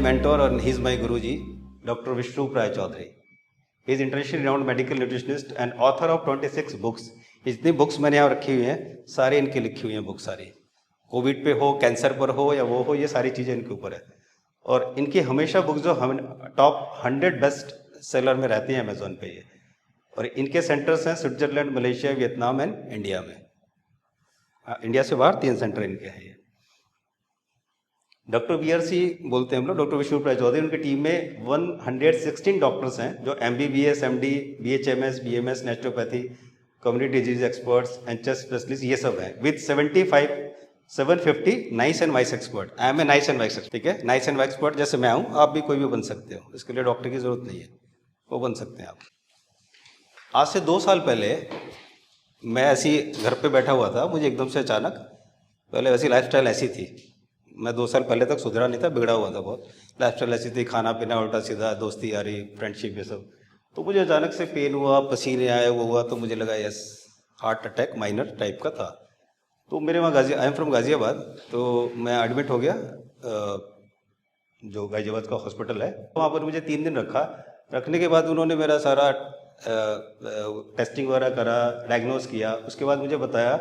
mentor and he's my Guruji, Dr. Vishnu Prai Chaudhary. He is internationally renowned medical nutritionist and author of 26 books. जितनी books मैंने यहाँ रखी हुई हैं सारी इनकी लिखी हुई हैं बुक सारी, कोविड पे हो, कैंसर पर हो या वो हो, ये सारी चीज़ें इनके ऊपर है। और इनकी हमेशा बुक्स जो हम टॉप 100 बेस्ट सेलर में रहती हैं अमेजोन पे ये, और इनके सेंटर्स हैं Switzerland, Malaysia, Vietnam and India में। इंडिया से बाहर 3 सेंटर इनके हैं ये। डॉक्टर VRC बोलते हैं हम लोग, डॉक्टर विष्णु प्राय चौधरी, उनकी टीम में 116 डॉक्टर्स हैं जो MBBS, MD, BHMS, BMS, naturopathy, community disease experts, NHS specialist, ये सब हैं, with 750 nice and vice expert. I am a nice and vice, ठीक है, नाइस एंड वाइस एक्सपर्ट जैसे मैं हूँ, आप भी कोई भी बन सकते हो, इसके लिए डॉक्टर की जरूरत नहीं है, वो बन सकते हैं आप। आज से 2 साल पहले मैं ऐसी घर पे बैठा हुआ था, मुझे एकदम से अचानक, पहले वैसी लाइफस्टाइल ऐसी थी, मैं 2 साल पहले तक सुधरा नहीं था, बिगड़ा हुआ था बहुत, लाइफस्टाइल ऐसी थी, खाना पीना उल्टा सीधा, दोस्ती यारी, फ्रेंडशिप, ये सब। तो मुझे अचानक से पेन हुआ, पसीने आए, वो हुआ, तो मुझे लगा yes heart attack minor type का था। तो मेरे वहाँ आई एम फ्रॉम गाज़ियाबाद, तो मैं एडमिट हो गया जो गाज़ियाबाद का हॉस्पिटल है, वहाँ पर मुझे 3 दिन रखा। रखने के बाद उन्होंने मेरा सारा टेस्टिंग वगैरह करा, डायग्नोस किया। उसके बाद मुझे बताया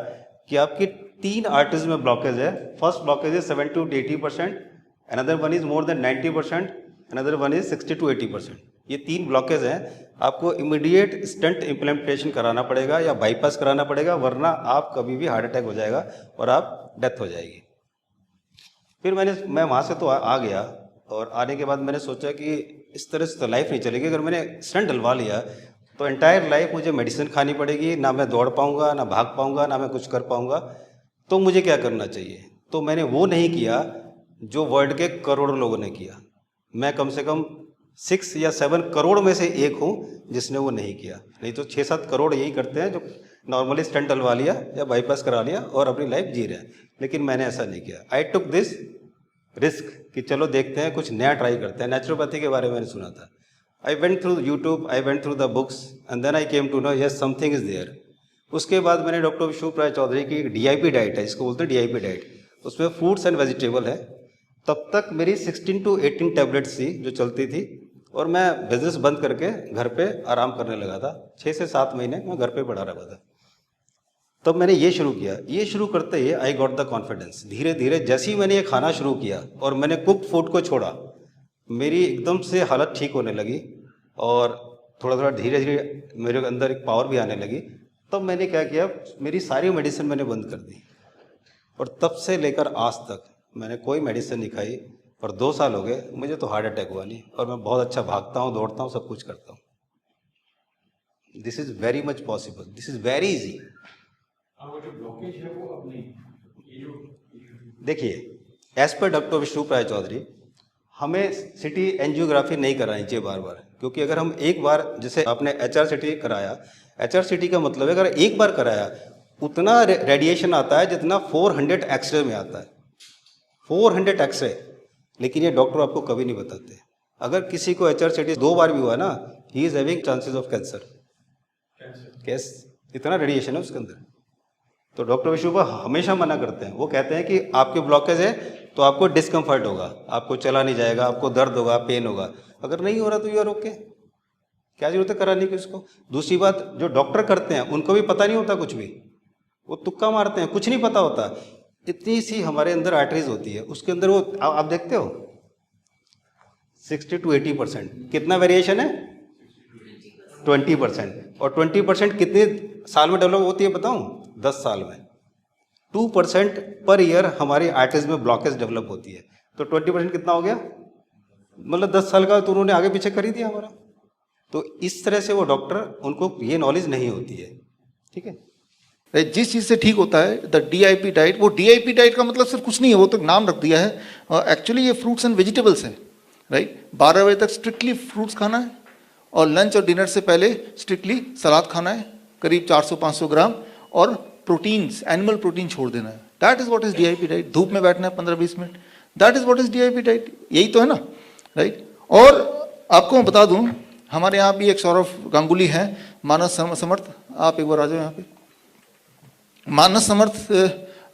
कि आपकी 3 आर्टरीज में ब्लॉकेज है। First blockage is 70 to 80%, another one is more than 90%, another one is 60 to 80%। ये 3 ब्लॉकेज हैं, आपको इमीडिएट स्टंट इम्प्लीमेंटेशन कराना पड़ेगा या बाईपास कराना पड़ेगा, वरना आप कभी भी हार्ट अटैक हो जाएगा और आप डेथ हो जाएगी। फिर मैं वहाँ से तो आ गया, और आने के बाद मैंने सोचा कि इस तरह से तो लाइफ नहीं चलेगी। अगर मैंने स्टंट डलवा लिया तो एंटायर लाइफ मुझे मेडिसिन खानी पड़ेगी, ना मैं दौड़ पाऊंगा, ना भाग पाऊंगा, ना मैं कुछ कर पाऊंगा। तो मुझे क्या करना चाहिए? तो मैंने वो नहीं किया जो वर्ल्ड के करोड़ों लोगों ने किया। मैं कम से कम 6 या 7 करोड़ में से एक हूँ जिसने वो नहीं किया। नहीं तो 6-7 करोड़ यही करते हैं जो नॉर्मली स्टंट डलवा लिया या बाईपास करा लिया और अपनी लाइफ जी रहे हैं, लेकिन मैंने ऐसा नहीं किया। आई टुक दिस रिस्क कि चलो देखते हैं, कुछ नया ट्राई करते हैं। नेचुरोपैथी के बारे में मैंने सुना था, I went through YouTube, I went through the books and then I came to know yes something is there. उसके बाद मैंने डॉक्टर विष्णु प्राय चौधरी की DIP डाइट है, इसको बोलते हैं DIP डाइट, उसमें फ्रूट्स एंड वेजिटेबल है। तब तक मेरी 16 to 18 टैबलेट्स थी जो चलती थी, और मैं बिजनेस बंद करके घर पे आराम करने लगा था। 6 से 7 महीने मैं घर पे पड़ा रहा था। तब मैंने ये शुरू किया। ये शुरू करते ही आई गॉट द कॉन्फिडेंस। धीरे धीरे जैसे ही मैंने ये खाना शुरू किया और मैंने कुक फूड को छोड़ा, मेरी एकदम से हालत ठीक होने लगी और थोड़ा थोड़ा धीरे धीरे मेरे अंदर एक पावर भी आने लगी। तब मैंने क्या किया, मेरी सारी मेडिसिन मैंने बंद कर दी, और तब से लेकर आज तक मैंने कोई मेडिसिन नहीं खाई। और 2 साल हो गए, मुझे तो हार्ट अटैक हुआ नहीं, और मैं बहुत अच्छा भागता हूँ, दौड़ता हूँ, सब कुछ करता हूँ। This is very much possible, this is very easy. जो ब्लॉकेज है वो अब नहीं, ये जो देखिए, एज पर डॉक्टर विष्णु प्राय चौधरी, हमें सिटी एंजियोग्राफी नहीं करानी चाहिए बार बार, क्योंकि अगर हम एक बार, जैसे आपने HRCT कराया, HRCT का मतलब है अगर एक बार कराया उतना रेडिएशन आता है जितना 400 एक्सरे में आता है, 400 एक्सरे। लेकिन ये डॉक्टर आपको कभी नहीं बताते। अगर किसी को HRCT 2 बार भी हुआ ना, he is having chances of cancer. कैस इतना रेडिएशन है उसके अंदर। तो डॉक्टर विष्णु हमेशा मना करते हैं, वो कहते हैं कि आपके ब्लॉकेज है तो आपको डिस्कम्फर्ट होगा, आपको चला नहीं जाएगा, आपको दर्द होगा, पेन होगा। अगर नहीं हो रहा तो यू आर ओके, क्या जरूरत है कराने की उसको। दूसरी बात, जो डॉक्टर करते हैं उनको भी पता नहीं होता कुछ भी, वो तुक्का मारते हैं, कुछ नहीं पता होता। इतनी सी हमारे अंदर आर्टरीज होती है, उसके अंदर वो आप देखते हो 60 to 80%। कितना वेरिएशन है? 20%। और 20% कितने साल में डेवलप होती है बताऊं? 10 साल में। 2% पर ईयर हमारी आर्टरीज में ब्लॉकेज डेवलप होती है। तो 20% कितना हो गया? मतलब 10 साल का तो उन्होंने आगे पीछे कर ही दिया हमारा। तो इस तरह से वो डॉक्टर, उनको ये नॉलेज नहीं होती है, ठीक है। जिस चीज़ से ठीक होता है द DIP डाइट, वो DIP डाइट का मतलब सिर्फ कुछ नहीं है, वो तो नाम रख दिया है। एक्चुअली ये फ्रूट्स एंड वेजिटेबल्स है, राइट। 12 बजे तक स्ट्रिक्टली फ्रूट्स खाना है, और लंच और डिनर से पहले स्ट्रिक्टली सलाद खाना है, करीब 400-500 ग्राम, और प्रोटीन्स, एनिमल प्रोटीन छोड़ देना है। That is what is DIP diet. धूप में बैठना है 15-20 minute, that is what is DIP diet. यही तो है ना, राइट। और आपको मैं बता दूं, हमारे यहाँ भी एक सौरभ गांगुली है, मानस समर्थ, आप एक बार आ जाओ यहाँ पे। मानस समर्थ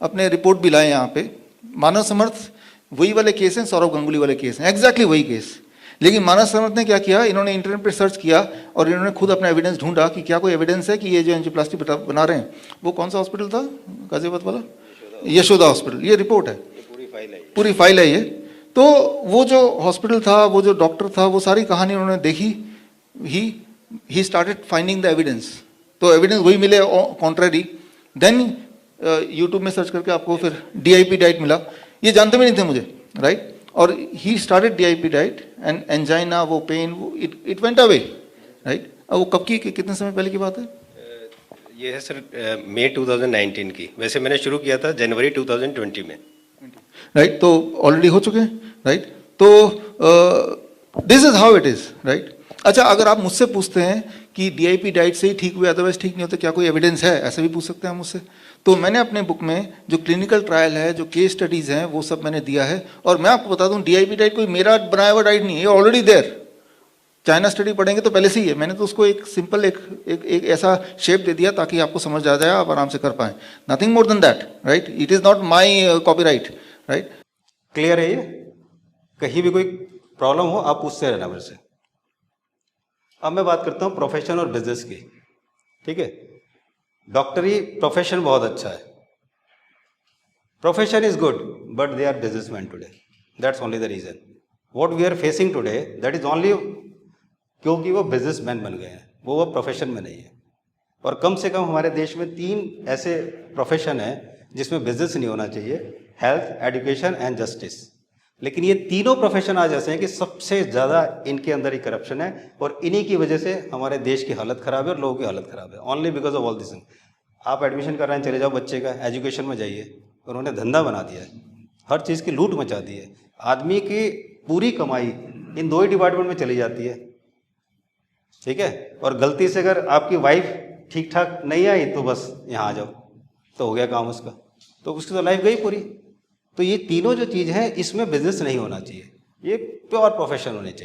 अपने रिपोर्ट भी लाए यहाँ पे। मानस समर्थ वही वाले केस हैं, सौरभ गांगुली वाले केस हैं, एग्जैक्टली वही केस। लेकिन मानस समर्थ ने क्या किया, इन्होंने इंटरनेट पे सर्च किया और इन्होंने खुद अपना एविडेंस ढूंढा कि क्या कोई एविडेंस है कि ये जो एंजियोप्लास्टी बना रहे हैं, वो कौन सा हॉस्पिटल था गाजियाबाद वाला, यशोदा हॉस्पिटल, ये रिपोर्ट है, पूरी फाइल है ये। तो वो जो हॉस्पिटल था, वो जो डॉक्टर था, वो सारी कहानी उन्होंने देखी, he started finding the evidence, तो एविडेंस वही मिले कॉन्ट्ररी। देन यूट्यूब में सर्च करके आपको फिर DIP डाइट मिला, ये जानते भी नहीं थे मुझे, राइट। और he started DIP diet and angina, वो पेन, वो इट वेंट अवे, राइट। अब वो कब की, कितने समय पहले की बात है? ये है सर मई 2019 की, वैसे मैंने शुरू किया था जनवरी 2020 में, राइट। तो ऑलरेडी हो चुके हैं, राइट। तो this is how it is, right. अच्छा, अगर आप मुझसे पूछते हैं कि DIP डाइट से ही ठीक हुए, अदरवाइज ठीक नहीं होते, क्या कोई एविडेंस है, ऐसे भी पूछ सकते हैं मुझसे। तो मैंने अपने बुक में जो क्लिनिकल ट्रायल है, जो केस स्टडीज हैं, वो सब मैंने दिया है। और मैं आपको बता दूं, DIP डाइट कोई मेरा बनाया हुआ डाइट नहीं है, ऑलरेडी देयर। चाइना स्टडी पढ़ेंगे तो पहले से ही है, मैंने तो उसको एक सिंपल एक ऐसा शेप दे दिया ताकि आपको समझ आ जाए, आप आराम से कर पाएं, nothing more than that, right. It is not my copyright, right. Clear है ये? कहीं भी कोई प्रॉब्लम हो आप पूछते रहना मेरे से। अब मैं बात करता हूँ प्रोफेशन और बिजनेस की, ठीक है। डॉक्टरी प्रोफेशन बहुत अच्छा है, profession is good, but they are businessman today, that's only the reason what we are facing today, that is only क्योंकि वो बिजनेसमैन बन गए हैं, वो प्रोफेशन में नहीं है। और कम से कम हमारे देश में 3 ऐसे प्रोफेशन हैं जिसमें बिजनेस नहीं होना चाहिए, हेल्थ, एजुकेशन एंड जस्टिस। लेकिन ये तीनों प्रोफेशन आज ऐसे हैं कि सबसे ज़्यादा इनके अंदर ही करप्शन है, और इन्हीं की वजह से हमारे देश की हालत ख़राब है और लोगों की हालत ख़राब है, only because of all this. आप एडमिशन कर रहे हैं, चले जाओ बच्चे का, एजुकेशन में जाइए, उन्होंने धंधा बना दिया है, हर चीज़ की लूट मचा दी है। आदमी की पूरी कमाई इन 2 ही डिपार्टमेंट में चली जाती है, ठीक है। और गलती से अगर आपकी वाइफ ठीक ठाक नहीं आई तो बस यहाँ आ जाओ, तो हो गया काम उसका, तो उसकी तो लाइफ गई पूरी। तो ये तीनों जो चीज़ है, इसमें बिजनेस नहीं होना चाहिए, ये प्योर प्रोफेशन होने चाहिए।